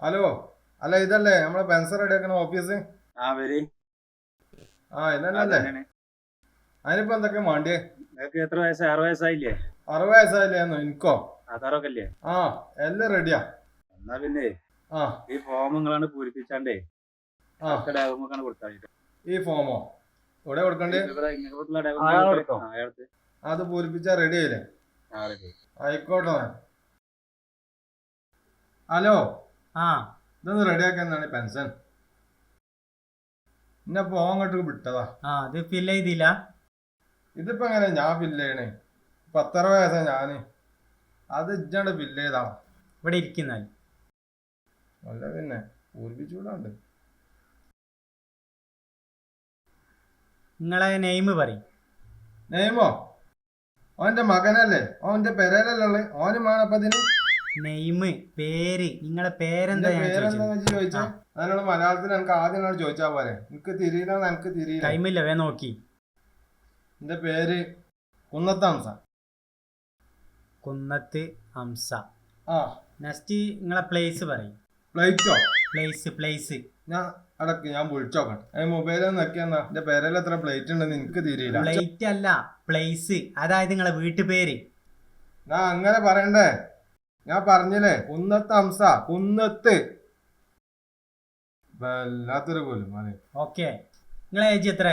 Hello, അല്ല ഇതല്ലേ നമ്മളെ പെൻസർ റെഡിയാക്കണ ഓഫീസ്? ആ വരി. ഇതല്ലേ? അതിനിപ്പോ എന്തൊക്കെ വേണ്ടിയേ? നിങ്ങൾക്ക് എത്ര വയസ്സ്? 6 വയസ്സായില്ലേ? 60 വയസ്സായില്ലേന്നോ? എനിക്കോ? ആധാറൊക്കെ ഇല്ലേ? എല്ലാം റെഡിയാ. എന്നാ പിന്നെ ആ ഈ ഫോം നിങ്ങളാണ് പൂരിപ്പിച്ചാണ്ടേ ആ ഡാകുമൊക്കെയാണ് കൊടുത്താൽ ഈ ഫോമോ ഇവിടെ കൊടുക്കണ്ടേ? കൊടുത്തോ. അത് പൂരിപ്പിച്ചാ റെഡി ആയില്ലേ? ആയിക്കോട്ടെ. ഹലോ, ഇതൊന്ന് റെഡിയാക്കാന്നാണ് പെൻഷൻ. എന്നെ അങ്ങോട്ട് വിട്ടതാ. അത് ഫില്ല് ചെയ്തില്ല. ഇതിപ്പോ എങ്ങനെ ഞാൻ ഫില്ല് ചെയ്യണേ? 10 വയസ്സാ ഞാന്. അത് ഇജ്ജാണ്ട് ഫില്ല് ചെയ്താ ഇവിടെ ഇരിക്കുന്ന അല്ല പിന്നെ പൂരിപ്പിച്ചുകൂടാണ്ട്. നിങ്ങളെ നെയിം പറയും. നെയ്മോ? ഓന്റെ മകനല്ലേ? ഓന്റെ പെരേലല്ലേ? ഓന് വേണപ്പതിന് നെയിം, പേര്. നിങ്ങളെ പേരെന്താ? പേരെന്താ ചോദിച്ചാ? അതിനുള്ള മലയാളത്തിൽ എനിക്ക് ആദ്യം ചോദിച്ചാ പോലെ. എനിക്ക് തിരിയില്ലെന്ന് എനിക്ക് തിരിയില്ല. ടൈമില്ല, വേ നോക്കി. എന്റെ പേര് കുന്നത്ത് ഹംസ. കുന്നത്ത് ഹംസ. നെക്സ്റ്റ് നിങ്ങളെ പ്ലേസ് പറയും. പ്ലേറ്റോ? പ്ലേസ് ഞാൻ വിളിച്ചോക്കട്ടെ. മൊബൈലിൽ നോക്കിയാ എന്റെ പേരിൽ എത്ര പ്ലേറ്റ് ഉണ്ടെന്ന് എനിക്ക് തിരിയില്ല. പ്ലേറ്റ് അല്ല, പ്ലേസ്. അതായത് നിങ്ങളെ വീട്ടുപേര്. ഞാൻ അങ്ങനെ പറയണ്ടേ? ഞാൻ പറഞ്ഞില്ലേ കുന്നത്ത് ഹംസ. കുന്നത്ത്. വല്ലാത്തൊരു പോലും. ഓക്കെ, നിങ്ങളെ ഏജ് എത്ര?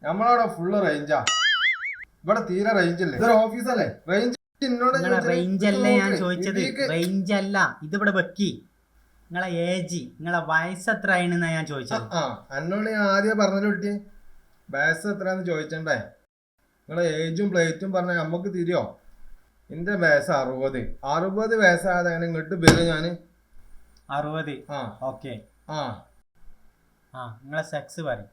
നമ്മളവിടെ ഫുള്ള് റേഞ്ചാ. ഇവിടെ തീരെ റേഞ്ച് ഇല്ലേ? ഇതൊരു ഓഫീസല്ലേ? റേഞ്ച് റേഞ്ച് അല്ലേ ഞാൻ ചോദിച്ചത്. റേഞ്ച് അല്ല, ഇതിവിടെ വെക്കി. നിങ്ങളെ ഏജ്, നിങ്ങളെ വയസ്സ് എത്ര ആയിന്നാ ഞാൻ ചോദിച്ചത്. എന്നോട് ഞാൻ ആദ്യം പറഞ്ഞല്ലോ കുട്ടി, വയസ്സ് എത്രയാന്ന് ചോദിച്ചണ്ടേ? നിങ്ങളെ ഏജും പ്ലേറ്റും പറഞ്ഞ നമുക്ക് തിരിയോ? എന്റെ വയസ്സ് 60. 60 വയസ്സായത് അങ്ങനെ ഇങ്ങോട്ട് വരും ഞാന്. 60. ഓക്കെ. നിങ്ങളെ സെക്സ് പറയും.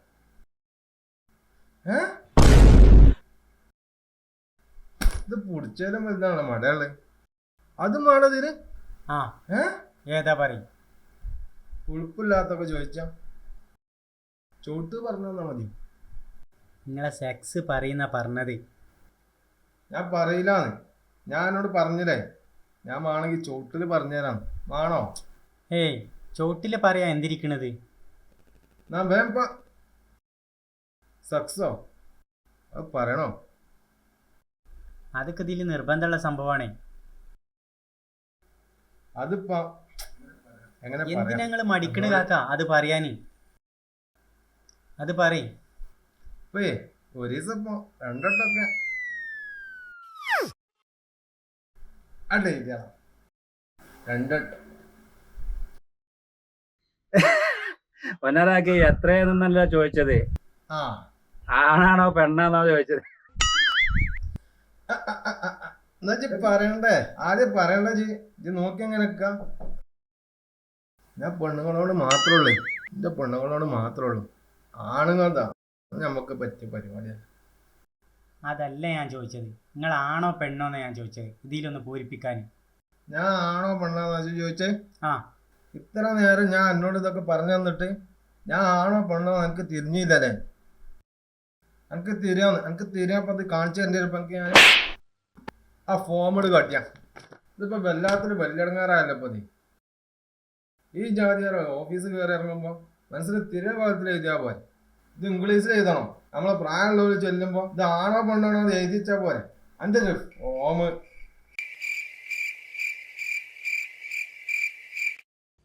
ഇത് പുടിച്ചാലും വലുതാണ് മടയാള്. അതും വേണതിന്. ഏതാ പറയും? ഉളുപ്പില്ലാത്തൊക്കെ ചോദിച്ചാ ചോട്ട് പറഞ്ഞാ മതി. നിങ്ങളെ സെക്സ് പറയുന്ന പറഞ്ഞത്. ഞാൻ പറയില്ലാന്ന്. ഞാൻ എന്നോട് പറഞ്ഞില്ലേ, ഞാൻ വേണമെങ്കിൽ ചോട്ടില് പറഞ്ഞുതരാം. വേണോ? ചോട്ടില് പറയാ എന്തിരിക്കണത്? സക്സോ അത് പറയണോ? അതൊക്കെ ഇതിൽ നിർബന്ധമുള്ള സംഭവമാണ്. അതിപ്പോ എന്തിനാ നിങ്ങള് മടിക്കണ് കാക്ക അത് പറയാന്? അത് പറയും. ഒരു ദിവസം രണ്ടോട്ടൊക്കെ രണ്ടോട്ടം ഒന്നരാക്കി എത്രയെന്നല്ല ചോദിച്ചത്. ആണാണോ പെണ്ണാണോ ചോദിച്ചത്? എന്നാ പറയണ്ടേ? ആദ്യം പറയണ്ട. നോക്കി എങ്ങനെ ഞാൻ പെണ്ണുങ്ങളോട് മാത്രമുള്ളൂ. എന്റെ പെണ്ണുങ്ങളോട് മാത്രമുള്ളൂ. ആണുങ്ങളതാ നമുക്ക് പറ്റിയ പരിപാടിയാണ്. അതല്ല ഞാൻ ചോദിച്ചത്. നിങ്ങൾ ആണോ പെണ്ണോന്ന് ഞാൻ ചോദിച്ചത്. ഇതിലൊന്ന് പൂരിപ്പിക്കാൻ. ഞാൻ ആണോ പെണ്ണോന്ന് ചോദിച്ചേ? ഇത്ര നേരം ഞാൻ എന്നോട് ഇതൊക്കെ പറഞ്ഞു തന്നിട്ട് ഞാൻ ആണോ പെണ്ണോ എനിക്ക് തിരിഞ്ഞില്ലല്ലേ? എനിക്ക് തിരിയാപ്പോ അത് കാണിച്ചു തരേണ്ടി. എനിക്ക് ഞാൻ ആ ഫോമിട് കാട്ടിയാ ഇതിപ്പോ വല്ലാത്തൊരു വെല്ലടങ്ങാറായല്ലോ. ഇപ്പൊ ഈ ജാതി ഓഫീസ് കയറി ഇറങ്ങുമ്പോ മനസ്സിൽ തിരിയ ഭാഗത്തിൽ എഴുതിയാ പോലെ. ഇത് ഇംഗ്ലീഷിൽ എഴുതണം. നമ്മളെ പ്രായമുള്ളവർ ചെല്ലുമ്പോ ഇത് ആണോ പെണ്ണാണോ അത് എഴുതിച്ചാ പോലെ. എന്റെ ഫോം